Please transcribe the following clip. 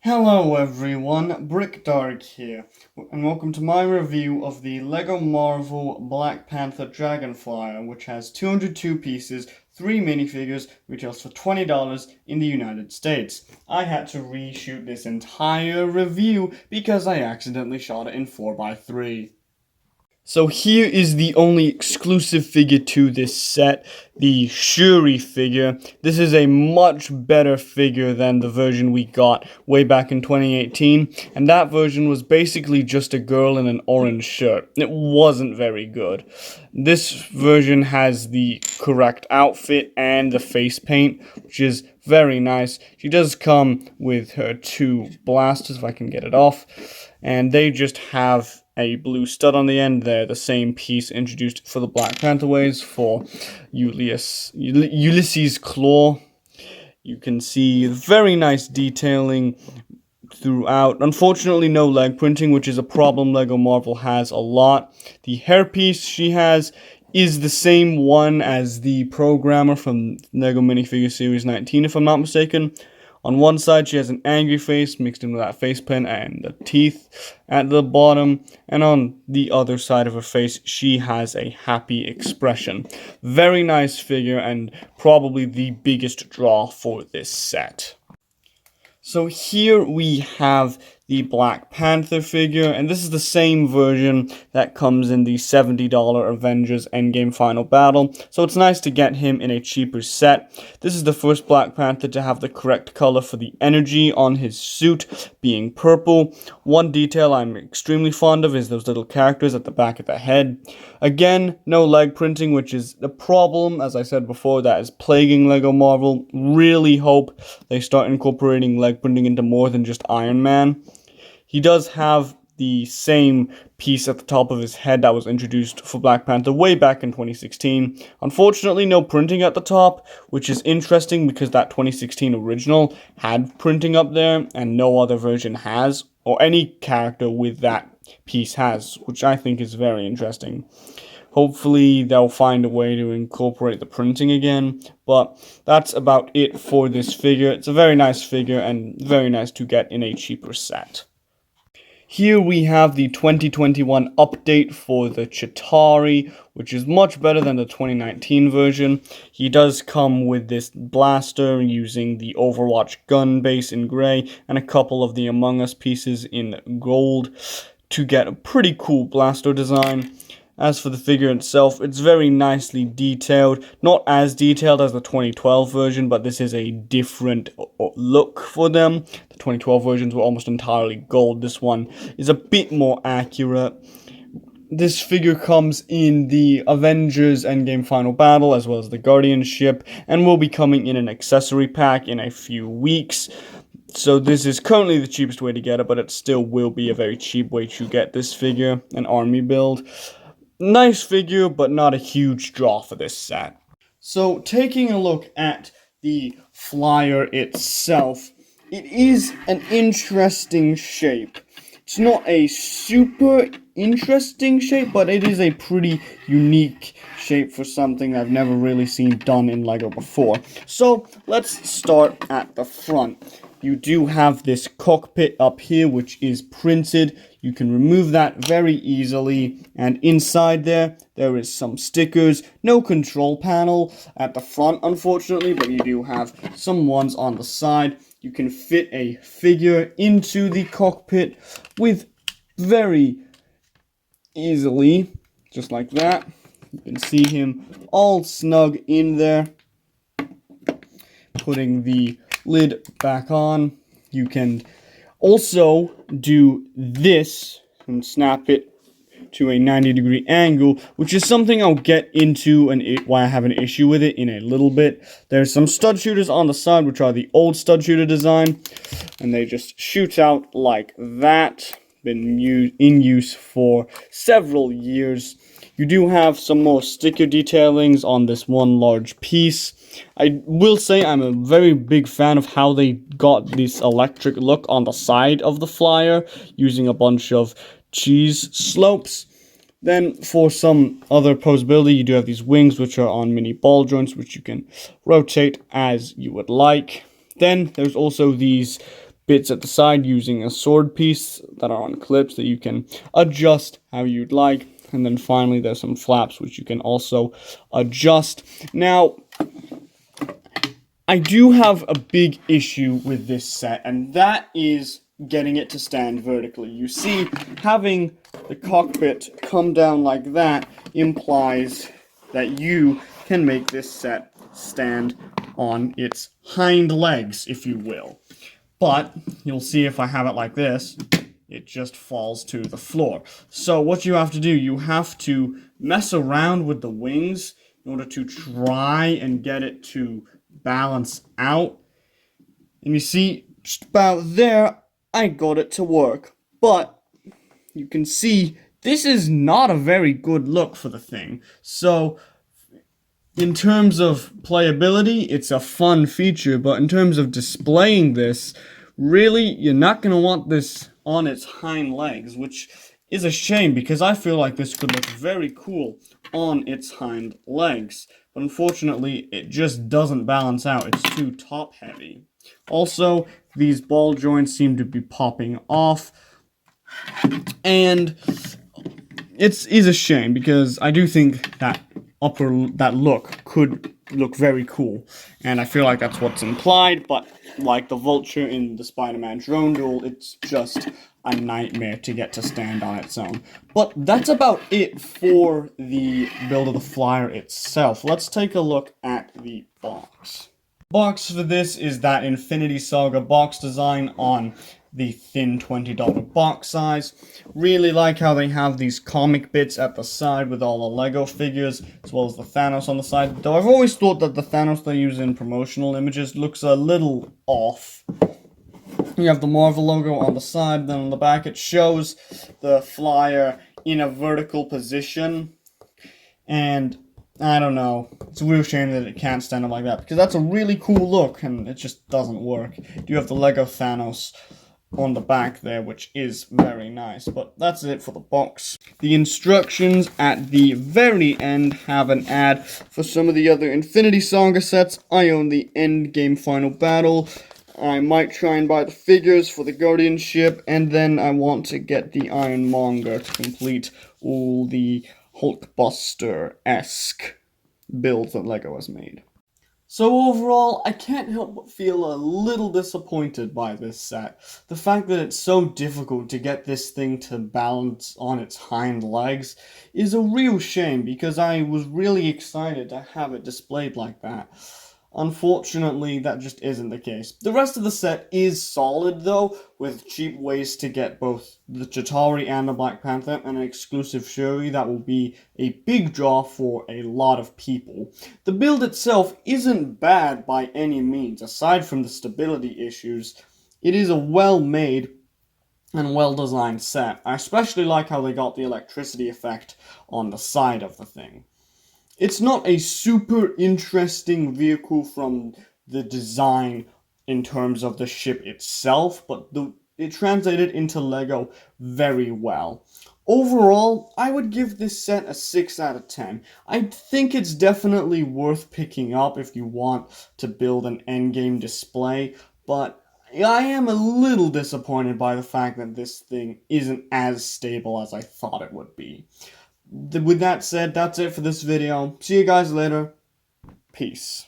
Hello everyone, Brickdark here, and welcome to my review of the LEGO Marvel Black Panther Dragonflyer, which has 202 pieces, 3 minifigures, retails for $20 in the United States. I had to reshoot this entire review because I accidentally shot it in 4x3. So here is the only exclusive figure to this set, the Shuri figure. This is a much better figure than the version we got way back in 2018, and that version was basically just a girl in an orange shirt. It wasn't very good. This version has the correct outfit and the face paint, which is very nice. She does come with her two blasters, if I can get it off, and they just have a blue stud on the end. They're the same piece introduced for the Black Panther waves for Ulysses' claw. You can see very nice detailing throughout. Unfortunately, no leg printing, which is a problem LEGO Marvel has a lot. The hairpiece she has is the same one as the programmer from LEGO Minifigure Series 19, if I'm not mistaken. On one side, she has an angry face mixed in with that face paint and the teeth at the bottom. And on the other side of her face, she has a happy expression. Very nice figure and probably the biggest draw for this set. So here we have the Black Panther figure, and this is the same version that comes in the $70 Avengers Endgame Final Battle, so it's nice to get him in a cheaper set. This is the first Black Panther to have the correct color for the energy on his suit, being purple. One detail I'm extremely fond of is those little characters at the back of the head. Again, no leg printing, which is the problem, as I said before, that is plaguing LEGO Marvel. Really hope they start incorporating leg printing into more than just Iron Man. He does have the same piece at the top of his head that was introduced for Black Panther way back in 2016. Unfortunately, no printing at the top, which is interesting because that 2016 original had printing up there and no other version has, or any character with that piece has, which I think is very interesting. Hopefully they'll find a way to incorporate the printing again, but that's about it for this figure. It's a very nice figure and very nice to get in a cheaper set. Here we have the 2021 update for the Chitauri, which is much better than the 2019 version. He does come with this blaster using the Overwatch gun base in gray and a couple of the Among Us pieces in gold to get a pretty cool blaster design. As for the figure itself, it's very nicely detailed. Not as detailed as the 2012 version, but this is a different look for them. The 2012 versions were almost entirely gold. This one is a bit more accurate. This figure comes in the Avengers Endgame Final Battle, as well as the Guardian ship, and will be coming in an accessory pack in a few weeks. So this is currently the cheapest way to get it, but it still will be a very cheap way to get this figure, an army build. Nice figure, but not a huge draw for this set. So, taking a look at the flyer itself, it is an interesting shape. It's not a super interesting shape, but it is a pretty unique shape for something I've never really seen done in LEGO before. So, let's start at the front. You do have this cockpit up here, which is printed. You can remove that very easily. And inside there is some stickers. No control panel at the front, unfortunately, but you do have some ones on the side. You can fit a figure into the cockpit with very easily, just like that. You can see him all snug in there. Putting the lid back on. You can also do this and snap it to a 90-degree angle, which is something I'll get into and why I have an issue with it in a little bit. There's some stud shooters on the side, which are the old stud shooter design, and they just shoot out like that. Been in use for several years. You do have some more sticker detailings on this one large piece. I will say I'm a very big fan of how they got this electric look on the side of the flyer, using a bunch of cheese slopes. Then for some other posability, you do have these wings, which are on mini ball joints, which you can rotate as you would like. Then there's also these bits at the side using a sword piece that are on clips that you can adjust how you'd like. And then finally there's some flaps which you can also adjust. Now, I do have a big issue with this set, and that is getting it to stand vertically. You see, having the cockpit come down like that implies that you can make this set stand on its hind legs, if you will. But you'll see if I have it like this, it just falls to the floor. So what you have to do, you have to mess around with the wings in order to try and get it to balance out. And you see, just about there, I got it to work. But you can see this is not a very good look for the thing. So in terms of playability, it's a fun feature, but in terms of displaying this, really, you're not going to want this on its hind legs, which is a shame because I feel like this could look very cool on its hind legs. But unfortunately, it just doesn't balance out. It's too top heavy. Also, these ball joints seem to be popping off, and it is a shame because I do think that that look could look very cool, and I feel like that's what's implied. But like the vulture in the Spider-Man drone duel, it's just a nightmare to get to stand on its own. But that's about it for the build of the flyer itself. Let's take a look at the box. Box for this is that Infinity Saga box design on the thin $20 box size. Really like how they have these comic bits at the side with all the Lego figures, as well as the Thanos on the side. Though I've always thought that the Thanos they use in promotional images looks a little off. You have the Marvel logo on the side, then on the back it shows the flyer in a vertical position. And I don't know, it's a real shame that it can't stand up like that, because that's a really cool look, and it just doesn't work. You have the Lego Thanos on the back there, which is very nice. But that's it for the box. The instructions at the very end have an ad for some of the other Infinity Saga sets. I own the Endgame Final Battle. I might try and buy the figures for the Guardian ship, and then I want to get the Ironmonger to complete all the Hulkbuster-esque builds that LEGO has made. So overall, I can't help but feel a little disappointed by this set. The fact that it's so difficult to get this thing to balance on its hind legs is a real shame, because I was really excited to have it displayed like that. Unfortunately, that just isn't the case. The rest of the set is solid, though, with cheap ways to get both the Chitauri and the Black Panther, and an exclusive Shuri that will be a big draw for a lot of people. The build itself isn't bad by any means. Aside from the stability issues, it is a well-made and well-designed set. I especially like how they got the electricity effect on the side of the thing. It's not a super interesting vehicle from the design in terms of the ship itself, but it translated into LEGO very well. Overall, I would give this set a 6 out of 10. I think it's definitely worth picking up if you want to build an endgame display, but I am a little disappointed by the fact that this thing isn't as stable as I thought it would be. With that said, that's it for this video. See you guys later. Peace.